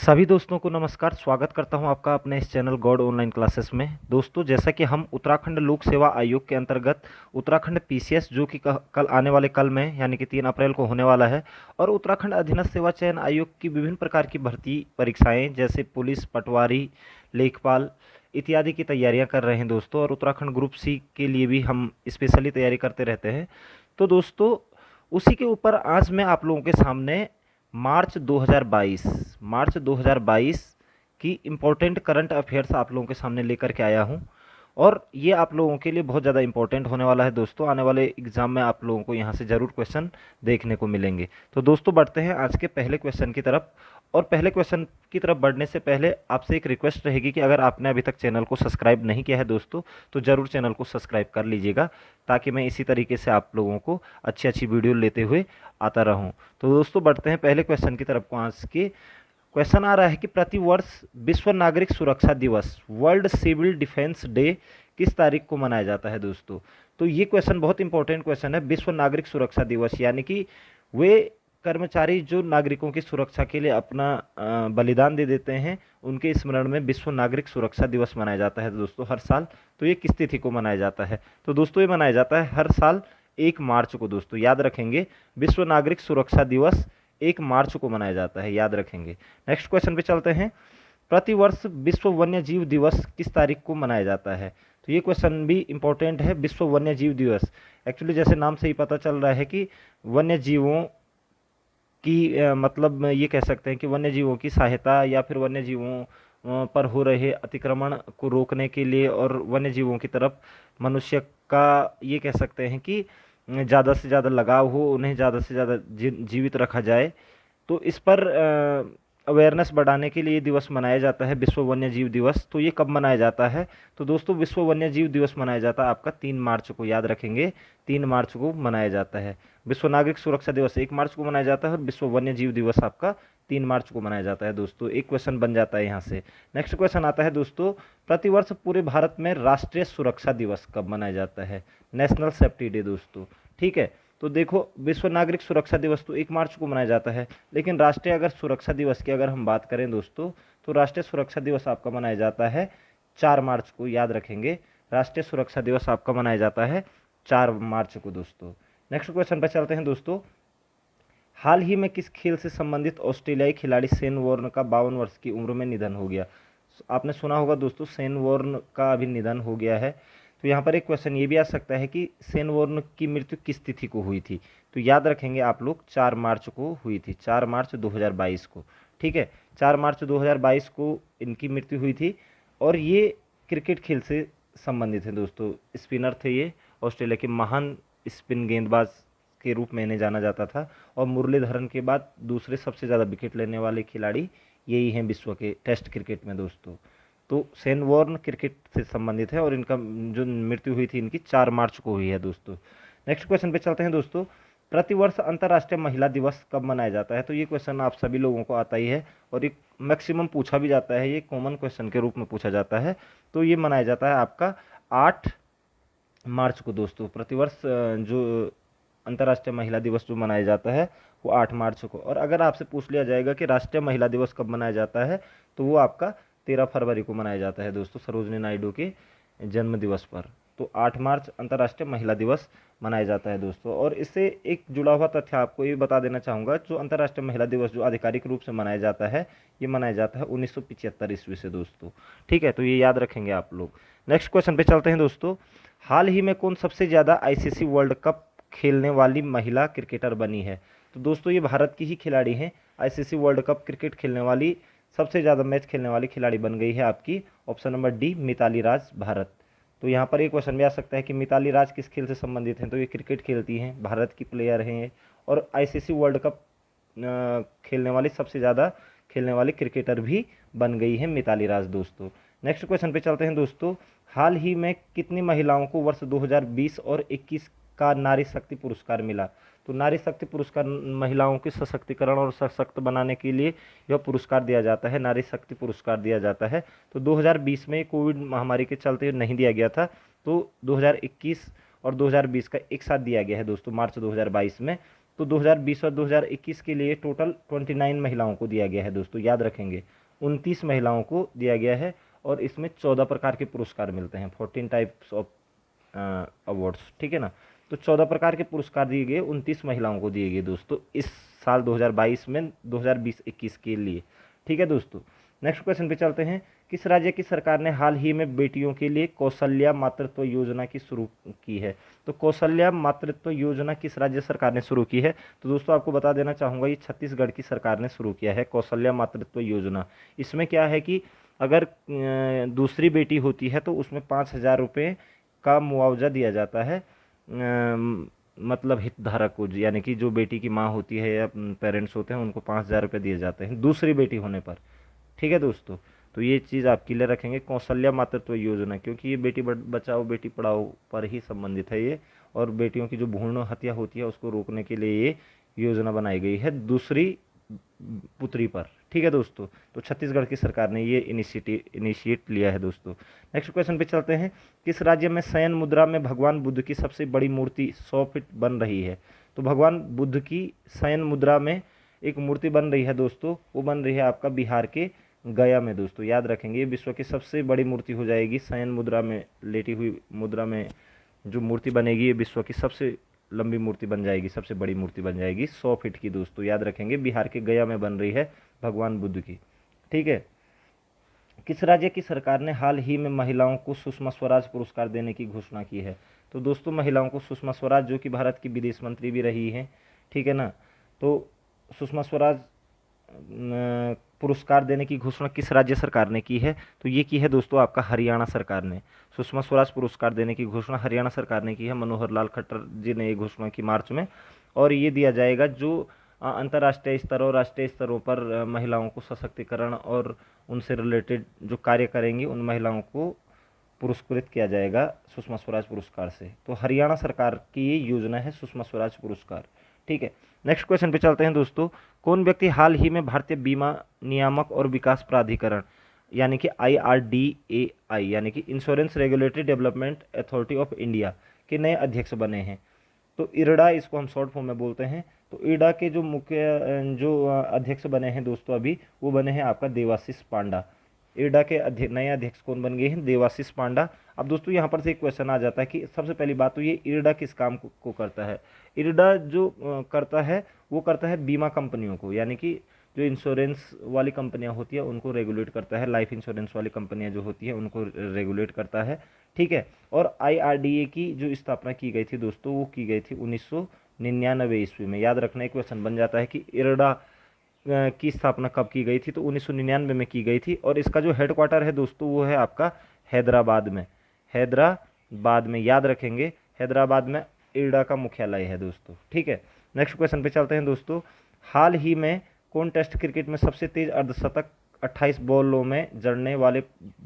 सभी दोस्तों को नमस्कार। स्वागत करता हूं आपका अपने इस चैनल गॉड ऑनलाइन क्लासेस में। दोस्तों, जैसा कि हम उत्तराखंड लोक सेवा आयोग के अंतर्गत उत्तराखंड पीसीएस जो कि कल आने वाले कल में यानी कि 3 अप्रैल को होने वाला है, और उत्तराखंड अधीनस्थ सेवा चयन आयोग की विभिन्न प्रकार की भर्ती परीक्षाएं जैसे पुलिस, पटवारी, लेखपाल इत्यादि की तैयारियां कर रहे हैं दोस्तों। और उत्तराखंड ग्रुप सी के लिए भी हम स्पेशली तैयारी करते रहते हैं। तो दोस्तों, उसी के ऊपर आज मैं आप लोगों के सामने मार्च 2022 की इम्पोर्टेंट करंट अफेयर्स आप लोगों के सामने लेकर के आया हूं। और ये आप लोगों के लिए बहुत ज़्यादा इंपॉर्टेंट होने वाला है दोस्तों। आने वाले एग्जाम में आप लोगों को यहाँ से ज़रूर क्वेश्चन देखने को मिलेंगे। तो दोस्तों, बढ़ते हैं आज के पहले क्वेश्चन की तरफ। और पहले क्वेश्चन की तरफ बढ़ने से पहले आपसे एक रिक्वेस्ट रहेगी कि अगर आपने अभी तक चैनल को सब्सक्राइब नहीं किया है दोस्तों, तो ज़रूर चैनल को सब्सक्राइब कर लीजिएगा, ताकि मैं इसी तरीके से आप लोगों को अच्छी अच्छी वीडियो लेते हुए आता रहूं। तो दोस्तों, बढ़ते हैं पहले क्वेश्चन की तरफ को। आज के क्वेश्चन आ रहा है कि प्रतिवर्ष विश्व नागरिक सुरक्षा दिवस, वर्ल्ड सिविल डिफेंस डे, किस तारीख को मनाया जाता है दोस्तों। तो ये क्वेश्चन बहुत इंपॉर्टेंट क्वेश्चन है। विश्व नागरिक सुरक्षा दिवस यानी कि वे कर्मचारी जो नागरिकों की सुरक्षा के लिए अपना बलिदान दे देते हैं, उनके स्मरण में विश्व नागरिक सुरक्षा दिवस मनाया जाता है दोस्तों हर साल। तो ये किस तिथि को मनाया जाता है? तो दोस्तों, ये मनाया जाता है हर साल 1 मार्च को दोस्तों। याद रखेंगे, विश्व नागरिक सुरक्षा दिवस 1 मार्च को मनाया जाता है, याद रखेंगे। नेक्स्ट क्वेश्चन पे चलते हैं। प्रतिवर्ष विश्व वन्य जीव दिवस किस तारीख को मनाया जाता है? तो ये क्वेश्चन भी इंपॉर्टेंट है। विश्व वन्य जीव दिवस, एक्चुअली जैसे नाम से ही पता चल रहा है कि वन्य जीवों की मतलब ये कह सकते हैं कि वन्य जीवों की सहायता या फिर वन्य जीवों पर हो रहे अतिक्रमण को रोकने के लिए और वन्य जीवों की तरफ मनुष्य का ये कह सकते हैं कि ज़्यादा से ज़्यादा लगाव हो, उन्हें ज़्यादा से ज़्यादा जीवित रखा जाए। तो इस पर अवेयरनेस बढ़ाने के लिए ये दिवस मनाया जाता है, विश्व वन्य जीव दिवस। तो ये कब मनाया जाता है? तो दोस्तों, विश्व वन्य जीव दिवस मनाया जाता है आपका 3 मार्च को, याद रखेंगे, 3 मार्च को मनाया जाता है। विश्व नागरिक सुरक्षा दिवस 1 मार्च को मनाया जाता है और विश्व वन्य जीव दिवस आपका 3 मार्च को मनाया जाता है दोस्तों। एक क्वेश्चन बन जाता है यहाँ से। नेक्स्ट क्वेश्चन आता है दोस्तों, प्रतिवर्ष पूरे भारत में राष्ट्रीय सुरक्षा दिवस कब मनाया जाता है? नेशनल सेफ्टी डे दोस्तों। ठीक है, तो देखो, विश्व नागरिक सुरक्षा दिवस तो 1 मार्च को मनाया जाता है, लेकिन राष्ट्रीय अगर सुरक्षा दिवस की अगर हम बात करें दोस्तों, तो राष्ट्रीय सुरक्षा दिवस आपका मनाया जाता है 4 मार्च को, याद रखेंगे। राष्ट्रीय सुरक्षा दिवस आपका मनाया जाता है 4 मार्च को दोस्तों। नेक्स्ट क्वेश्चन पर चलते हैं दोस्तों। हाल ही में किस खेल से संबंधित ऑस्ट्रेलियाई खिलाड़ी शेन वॉर्न का 52 वर्ष की उम्र में निधन हो गया? आपने सुना होगा दोस्तों, शेन वॉर्न का अभी निधन हो गया है। तो यहाँ पर एक क्वेश्चन ये भी आ सकता है कि शेन वॉर्न की मृत्यु किस तिथि को हुई थी? तो याद रखेंगे आप लोग, 4 मार्च को हुई थी, 4 मार्च 2022 को। ठीक है, 4 मार्च 2022 को इनकी मृत्यु हुई थी। और ये क्रिकेट खेल से संबंधित है दोस्तों। स्पिनर थे ये, ऑस्ट्रेलिया के महान स्पिन गेंदबाज के रूप में इन्हें जाना जाता था। और मुरलीधरन के बाद दूसरे सबसे ज़्यादा विकेट लेने वाले खिलाड़ी यही हैं विश्व के टेस्ट क्रिकेट में दोस्तों। तो शेन वॉर्न क्रिकेट से संबंधित है और इनका जो मृत्यु हुई थी इनकी 4 मार्च को हुई है दोस्तों। नेक्स्ट क्वेश्चन पे चलते हैं दोस्तों। प्रतिवर्ष अंतर्राष्ट्रीय महिला दिवस कब मनाया जाता है? तो ये क्वेश्चन आप सभी लोगों को आता ही है और एक मैक्सिमम पूछा भी जाता है, ये कॉमन क्वेश्चन के रूप में पूछा जाता है। तो ये मनाया जाता है आपका 8 मार्च को दोस्तों। प्रतिवर्ष जो अंतर्राष्ट्रीय महिला दिवस जो मनाया जाता है वो 8 मार्च को। और अगर आपसे पूछ लिया जाएगा कि राष्ट्रीय महिला दिवस कब मनाया जाता है, तो वो आपका 13 फरवरी को मनाया जाता है दोस्तों, सरोजनी नायडू के जन्म दिवस पर। तो 8 मार्च अंतर्राष्ट्रीय महिला दिवस मनाया जाता है दोस्तों। और इससे एक जुड़ा हुआ तथ्य आपको ये बता देना चाहूँगा, जो अंतर्राष्ट्रीय महिला दिवस जो आधिकारिक रूप से मनाया जाता है, ये मनाया जाता है 1975 ईस्वी से दोस्तों। ठीक है, तो ये याद रखेंगे आप लोग। नेक्स्ट क्वेश्चन पे चलते हैं दोस्तों। हाल ही में कौन सबसे ज़्यादा आईसीसी वर्ल्ड कप खेलने वाली महिला क्रिकेटर बनी है? तो दोस्तों, ये भारत की ही खिलाड़ी हैं। आईसीसी वर्ल्ड कप क्रिकेट खेलने वाली, सबसे ज़्यादा मैच खेलने वाली खिलाड़ी बन गई है आपकी ऑप्शन नंबर डी, मिताली राज, भारत। तो यहाँ पर एक क्वेश्चन भी आ सकता है कि मिताली राज किस खेल से संबंधित हैं? तो ये क्रिकेट खेलती हैं, भारत की प्लेयर हैं और आईसीसी वर्ल्ड कप खेलने वाली, सबसे ज़्यादा खेलने वाली क्रिकेटर भी बन गई है मिताली राज दोस्तों। नेक्स्ट क्वेश्चन पे चलते हैं दोस्तों। हाल ही में कितनी महिलाओं को वर्ष 2020 और 21 का नारी शक्ति पुरस्कार मिला? तो नारी शक्ति पुरस्कार महिलाओं के सशक्तिकरण और सशक्त बनाने के लिए यह पुरस्कार दिया जाता है, नारी शक्ति पुरस्कार दिया जाता है। तो 2020 में कोविड महामारी के चलते नहीं दिया गया था, तो 2021 और 2020 का एक साथ दिया गया है दोस्तों, मार्च 2022 में। तो 2020 और 2021 के लिए टोटल 29 महिलाओं को दिया गया है दोस्तों, याद रखेंगे 29 महिलाओं को दिया गया है। और इसमें 14 प्रकार के पुरस्कार मिलते हैं, 14 टाइप्स ऑफ अवार्ड्स, ठीक है ना। तो 14 प्रकार के पुरस्कार दिए गए, 29 महिलाओं को दिए गए दोस्तों इस साल 2022 में 2020-21 के लिए, ठीक है दोस्तों। नेक्स्ट क्वेश्चन पे चलते हैं। किस राज्य की सरकार ने हाल ही में बेटियों के लिए कौशल्या मातृत्व योजना की शुरू की है? तो कौशल्या मातृत्व योजना किस राज्य सरकार ने शुरू की है? तो दोस्तों आपको बता देना चाहूँगा, ये छत्तीसगढ़ की सरकार ने शुरू किया है कौशल्या मातृत्व योजना। इसमें क्या है कि अगर दूसरी बेटी होती है तो उसमें 5,000 रुपये का मुआवजा दिया जाता है, मतलब हितधारक को, यानी कि जो बेटी की माँ होती है या पेरेंट्स होते हैं उनको 5,000 रुपये दिए जाते हैं दूसरी बेटी होने पर, ठीक है दोस्तों। तो ये चीज़ आप क्लियर रखेंगे, कौशल्या मातृत्व योजना, क्योंकि ये बेटी बचाओ बेटी पढ़ाओ पर ही संबंधित है ये, और बेटियों की जो भ्रूण हत्या होती है उसको रोकने के लिए ये योजना बनाई गई है दूसरी पुत्री पर, ठीक है दोस्तों। तो छत्तीसगढ़ की सरकार ने ये इनिशिएट लिया है दोस्तों। नेक्स्ट क्वेश्चन पे चलते हैं। किस राज्य में शयन मुद्रा में भगवान बुद्ध की सबसे बड़ी मूर्ति 100 फीट बन रही है? तो भगवान बुद्ध की शयन मुद्रा में एक मूर्ति बन रही है दोस्तों, वो बन रही है आपका बिहार के गया में दोस्तों, याद रखेंगे। ये विश्व की सबसे बड़ी मूर्ति हो जाएगी, शयन मुद्रा में लेटी हुई मुद्रा में जो मूर्ति बनेगी ये विश्व की सबसे लंबी मूर्ति बन जाएगी, सबसे बड़ी मूर्ति बन जाएगी 100 फीट की दोस्तों, याद रखेंगे। बिहार के गया में बन रही है भगवान बुद्ध की, ठीक है। किस राज्य की सरकार ने हाल ही में महिलाओं को सुषमा स्वराज पुरस्कार देने की घोषणा की है? तो दोस्तों महिलाओं को सुषमा स्वराज, जो कि भारत की विदेश मंत्री भी रही हैं, ठीक है ना, तो सुषमा स्वराज पुरस्कार देने की घोषणा किस राज्य सरकार ने की है? तो ये की है दोस्तों आपका हरियाणा सरकार ने। सुषमा स्वराज पुरस्कार देने की घोषणा हरियाणा सरकार ने की है, मनोहर लाल खट्टर जी ने ये घोषणा की मार्च में। और ये दिया जाएगा जो अंतर्राष्ट्रीय स्तर और राष्ट्रीय स्तरों पर महिलाओं को सशक्तिकरण और उनसे रिलेटेड जो कार्य करेंगी उन महिलाओं को पुरस्कृत किया जाएगा सुषमा स्वराज पुरस्कार से। तो हरियाणा सरकार की ये योजना है सुषमा स्वराज पुरस्कार, ठीक है। नेक्स्ट क्वेश्चन पे चलते हैं दोस्तों। कौन व्यक्ति हाल ही में भारतीय बीमा नियामक और विकास प्राधिकरण यानी कि IRDAI यानी कि insurance regulatory development authority of India के नए अध्यक्ष बने हैं? तो इरडा इसको हम शॉर्ट फॉर्म में बोलते हैं। तो इरडा के जो अध्यक्ष बने हैं दोस्तों अभी, वो बने हैं आपका देवाशीष पांडा। इरडा के नए अध्यक्ष कौन बन गए हैं? देवाशीष पांडा। अब दोस्तों यहाँ पर से एक क्वेश्चन आ जाता है कि सबसे पहली बात तो ये इरडा किस काम को करता है? इरडा जो करता है वो करता है बीमा कंपनियों को, यानी कि जो इंश्योरेंस वाली कंपनियां होती है उनको रेगुलेट करता है, लाइफ इंश्योरेंस वाली कंपनियां जो होती है उनको रेगुलेट करता है, ठीक है। और IRDA की जो स्थापना की गई थी दोस्तों, वो की गई थी 1999 ईस्वी में। याद रखना, एक क्वेश्चन बन जाता है कि इरडा की स्थापना कब की गई थी? तो 1999 में की गई थी। और इसका जो हेडक्वार्टर है दोस्तों वो है आपका हैदराबाद में, हैदराबाद में, याद रखेंगे हैदराबाद में इरडा का मुख्यालय है दोस्तों, ठीक है। नेक्स्ट क्वेश्चन पे चलते हैं दोस्तों। हाल ही में कौन टेस्ट क्रिकेट में सबसे तेज अर्धशतक 28 बॉलों में जड़ने वाले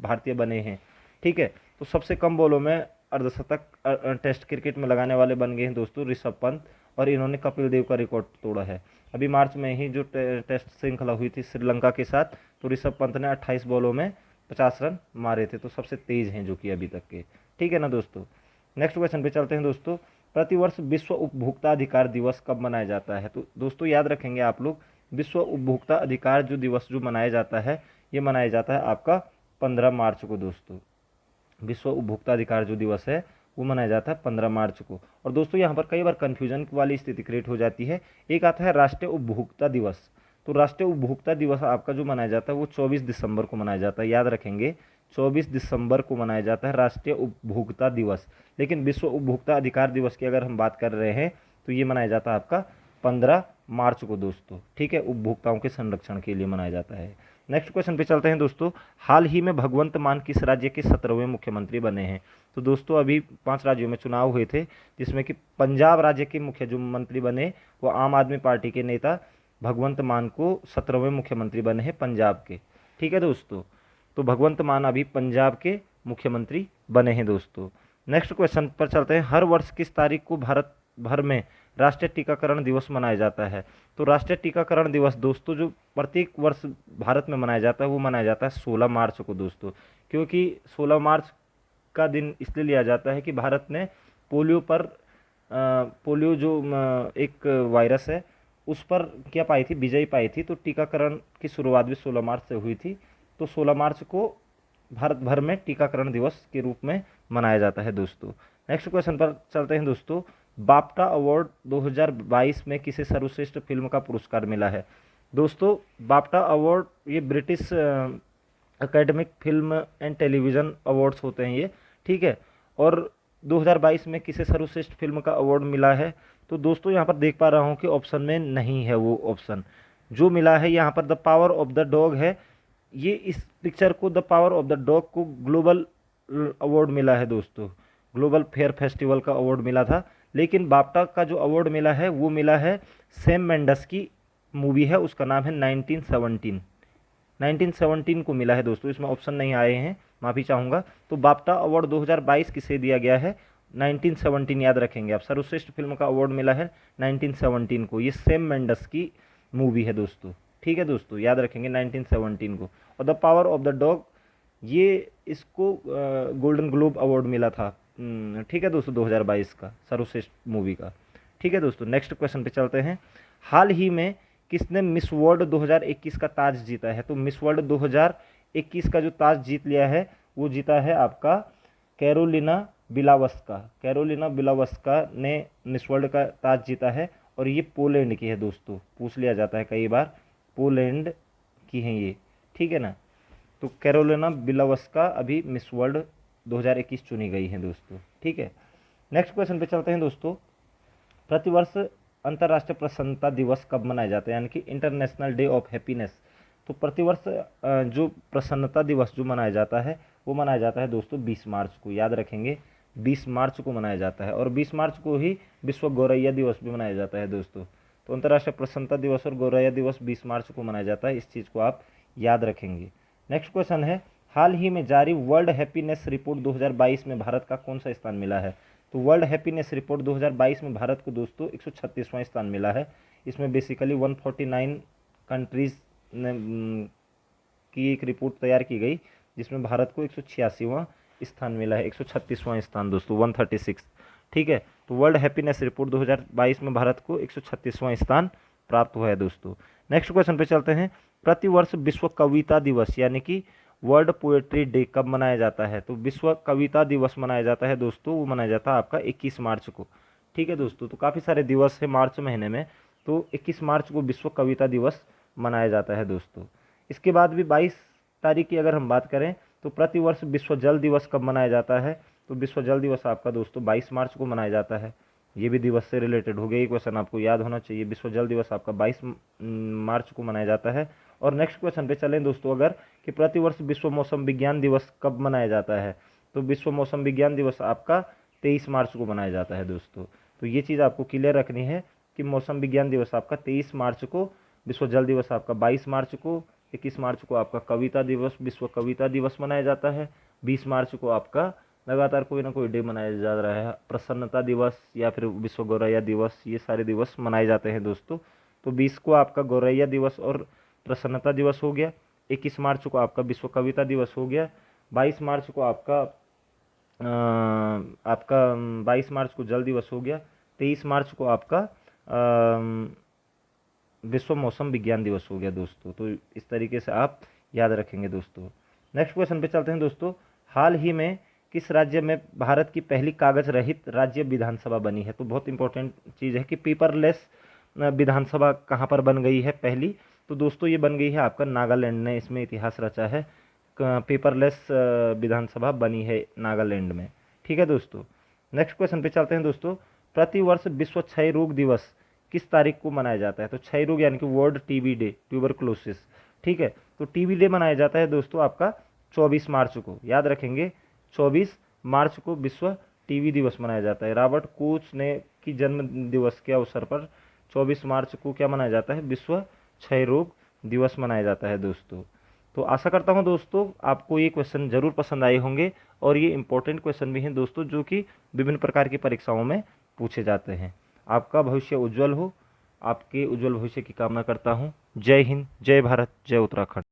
भारतीय बने हैं? ठीक है, तो सबसे कम बॉलों में अर्धशतक टेस्ट क्रिकेट में लगाने वाले बन गए हैं दोस्तों ऋषभ पंत, और इन्होंने कपिल देव का रिकॉर्ड तोड़ा है। अभी मार्च में ही जो टेस्ट श्रृंखला हुई थी श्रीलंका के साथ, तो ऋषभ पंत ने 28 बॉलों में 50 रन मारे थे, तो सबसे तेज हैं जो कि अभी तक के, ठीक है ना दोस्तों। नेक्स्ट क्वेश्चन पे चलते हैं दोस्तों। प्रतिवर्ष विश्व उपभोक्ता अधिकार दिवस कब मनाया जाता है? तो दोस्तों याद रखेंगे आप लोग, विश्व उपभोक्ता अधिकार जो दिवस जो मनाया जाता है, ये मनाया जाता है आपका 15 मार्च को दोस्तों। विश्व उपभोक्ता अधिकार जो दिवस है वो मनाया जाता है 15 मार्च को। और दोस्तों यहाँ पर कई बार कन्फ्यूजन वाली स्थिति क्रिएट हो जाती है। एक आता है राष्ट्रीय उपभोक्ता दिवस, तो राष्ट्रीय उपभोक्ता दिवस आपका जो मनाया जाता है वो 24 दिसंबर को मनाया जाता है, याद रखेंगे 24 दिसंबर को मनाया जाता है राष्ट्रीय उपभोक्ता दिवस। लेकिन विश्व उपभोक्ता अधिकार दिवस की अगर हम बात कर रहे हैं तो ये मनाया जाता है आपका 15 मार्च को दोस्तों, ठीक है, उपभोक्ताओं के संरक्षण के लिए मनाया जाता है। नेक्स्ट क्वेश्चन पे चलते हैं दोस्तों। हाल ही में भगवंत मान किस राज्य के 17वें मुख्यमंत्री बने हैं? तो दोस्तों अभी 5 राज्यों में चुनाव हुए थे, जिसमें कि पंजाब राज्य के मुख्य जो मंत्री बने वो आम आदमी पार्टी के नेता भगवंत मान को 17वें मुख्यमंत्री बने हैं पंजाब के, ठीक है दोस्तों। तो भगवंत मान अभी पंजाब के मुख्यमंत्री बने हैं दोस्तों। नेक्स्ट क्वेश्चन पर चलते हैं। हर वर्ष किस तारीख को भारत भर में राष्ट्रीय टीकाकरण दिवस मनाया जाता है? तो राष्ट्रीय टीकाकरण दिवस दोस्तों जो प्रत्येक वर्ष भारत में मनाया जाता है वो मनाया जाता है 16 मार्च को दोस्तों, क्योंकि 16 मार्च का दिन इसलिए लिया जाता है कि भारत ने पोलियो पर पोलियो जो एक वायरस है उस पर क्या पाई थी, विजय पाई थी। तो टीकाकरण की शुरुआत भी 16 मार्च से हुई थी। तो 16 मार्च को भारत भर में टीकाकरण दिवस के रूप में मनाया जाता है दोस्तों। नेक्स्ट क्वेश्चन पर चलते हैं दोस्तों। बाफ्टा अवार्ड 2022 में किसे सर्वश्रेष्ठ फिल्म का पुरस्कार मिला है? दोस्तों बाफ्टा अवार्ड ये British academic film and television awards होते हैं ये, ठीक है। और 2022 में किसे सर्वश्रेष्ठ फिल्म का अवार्ड मिला है? तो दोस्तों यहाँ पर देख पा रहा हूँ कि ऑप्शन में नहीं है वो ऑप्शन। जो मिला है यहाँ पर the power of the dog है। ये इस पिक्चर को the power of the dog को ग्लोबल अवार्ड मिला है दोस्तों। ग्लोबल फेयर फेस्टिवल का अवार्ड मिला था। लेकिन बाफ्टा का जो अवार्ड मिला है वो मिला है सैम मेंडस की मूवी है, उसका नाम है 1917। 1917 को मिला है दोस्तों, इसमें ऑप्शन नहीं आए हैं, माफ़ी चाहूँगा। तो बाफ्टा अवार्ड 2022 किसे दिया गया है? 1917 याद रखेंगे आप। सर्वश्रेष्ठ फिल्म का अवार्ड मिला है 1917 को। ये सैम मेंडस की मूवी है दोस्तों, ठीक है दोस्तों, याद रखेंगे 1917 को। और the power of the dog ये इसको गोल्डन ग्लोब अवार्ड मिला था, ठीक है दोस्तों, 2022 का सर्वश्रेष्ठ मूवी का। ठीक है दोस्तों, नेक्स्ट क्वेश्चन पे चलते हैं। हाल ही में किसने मिस वर्ल्ड 2021 का ताज जीता है? तो मिस वर्ल्ड 2021 का जो ताज जीत लिया है वो जीता है आपका कैरोलिना बिलावस्का। कैरोलिना बिलावस्का ने मिस वर्ल्ड का ताज जीता है और ये पोलैंड की है दोस्तों, पूछ लिया जाता है कई बार, पोलैंड की है ये, ठीक है ना। तो कैरोलिना बिलावस्का अभी मिस वर्ल्ड 2021 चुनी गई है दोस्तों, ठीक है। नेक्स्ट क्वेश्चन पे चलते हैं दोस्तों। प्रतिवर्ष अंतर्राष्ट्रीय प्रसन्नता दिवस कब मनाया जाता है, यानी कि इंटरनेशनल डे ऑफ हैप्पीनेस? तो प्रतिवर्ष जो प्रसन्नता दिवस जो मनाया जाता है वो मनाया जाता है दोस्तों 20 मार्च को, याद रखेंगे 20 मार्च को मनाया जाता है। और 20 मार्च को ही विश्व गौरैया दिवस भी मनाया जाता है दोस्तों। तो अंतर्राष्ट्रीय प्रसन्नता दिवस और गौरैया दिवस 20 मार्च को मनाया जाता है, इस चीज़ को आप याद रखेंगे। नेक्स्ट क्वेश्चन है, हाल ही में जारी वर्ल्ड हैप्पीनेस रिपोर्ट 2022 में भारत का कौन सा स्थान मिला है? तो वर्ल्ड हैप्पीनेस रिपोर्ट 2022 में भारत को दोस्तों 136वां स्थान मिला है। इसमें बेसिकली 149 कंट्रीज़ ने की एक रिपोर्ट तैयार की गई जिसमें भारत को 186वां स्थान मिला है। 136वां स्थान दोस्तों, 136, ठीक है। तो वर्ल्ड हैप्पीनेस रिपोर्ट 2022 में भारत को 136वां स्थान प्राप्त हुआ है दोस्तों। नेक्स्ट क्वेश्चन पे चलते हैं। प्रतिवर्ष विश्व कविता दिवस यानी कि वर्ल्ड पोएट्री डे कब मनाया जाता है? तो विश्व कविता दिवस मनाया जाता है दोस्तों, वो मनाया जाता है आपका 21 मार्च को, ठीक है दोस्तों। तो काफ़ी सारे दिवस है मार्च महीने में, तो 21 मार्च को विश्व कविता दिवस मनाया जाता है दोस्तों। इसके बाद भी 22 तारीख की अगर हम बात करें तो प्रतिवर्ष विश्व जल दिवस कब मनाया जाता है? तो विश्व जल दिवस आपका दोस्तों 22 मार्च को मनाया जाता है। ये भी दिवस से रिलेटेड हो गया, ये क्वेश्चन आपको याद होना चाहिए। विश्व जल दिवस आपका 22 मार्च को मनाया जाता है। और नेक्स्ट क्वेश्चन पे चलें दोस्तों अगर, कि प्रतिवर्ष विश्व मौसम विज्ञान दिवस कब मनाया जाता है? तो विश्व मौसम विज्ञान दिवस आपका 23 मार्च को मनाया जाता है दोस्तों। तो ये चीज़ आपको क्लियर रखनी है कि मौसम विज्ञान दिवस आपका 23 मार्च को, विश्व जल दिवस आपका 22 मार्च को, 21 मार्च को आपका कविता दिवस, विश्व कविता दिवस मनाया जाता है, 20 मार्च को आपका लगातार कोई ना कोई डे मनाया जा रहा है, प्रसन्नता दिवस या फिर विश्व गौरैया दिवस, ये सारे दिवस मनाए जाते हैं दोस्तों। तो 20 को आपका गौरैया दिवस और प्रसन्नता दिवस हो गया, 21 मार्च को आपका विश्व कविता दिवस हो गया, 22 मार्च को आपका 22 मार्च को जल दिवस हो गया, 23 मार्च को आपका विश्व मौसम विज्ञान दिवस हो गया दोस्तों। तो इस तरीके से आप याद रखेंगे दोस्तों। नेक्स्ट क्वेश्चन पे चलते हैं दोस्तों। हाल ही में किस राज्य में भारत की पहली कागज रहित राज्य विधानसभा बनी है? तो बहुत इंपॉर्टेंट चीज़ है कि पेपरलेस विधानसभा कहाँ पर बन गई है पहली? तो दोस्तों ये बन गई है आपका नागालैंड ने, इसमें इतिहास रचा है। पेपरलेस विधानसभा बनी है नागालैंड में, ठीक है दोस्तों। नेक्स्ट क्वेश्चन पे चलते हैं दोस्तों। प्रतिवर्ष विश्व क्षय रोग दिवस किस तारीख को मनाया जाता है? तो क्षय रोग यानी कि वर्ल्ड टीबी डे, ट्यूबरकुलोसिस, ठीक है। तो टीबी डे मनाया जाता है दोस्तों आपका 24 मार्च को, याद रखेंगे 24 मार्च को विश्व टीबी दिवस मनाया जाता है। रॉबर्ट कोच ने की जन्म दिवस के अवसर पर 24 मार्च को क्या मनाया जाता है? विश्व क्षय रोग दिवस मनाया जाता है दोस्तों। तो आशा करता हूं दोस्तों आपको ये क्वेश्चन जरूर पसंद आए होंगे और ये इंपॉर्टेंट क्वेश्चन भी हैं दोस्तों, जो कि विभिन्न प्रकार की परीक्षाओं में पूछे जाते हैं। आपका भविष्य उज्जवल हो, आपके उज्जवल भविष्य की कामना करता हूँ। जय हिंद, जय भारत, जय उत्तराखंड।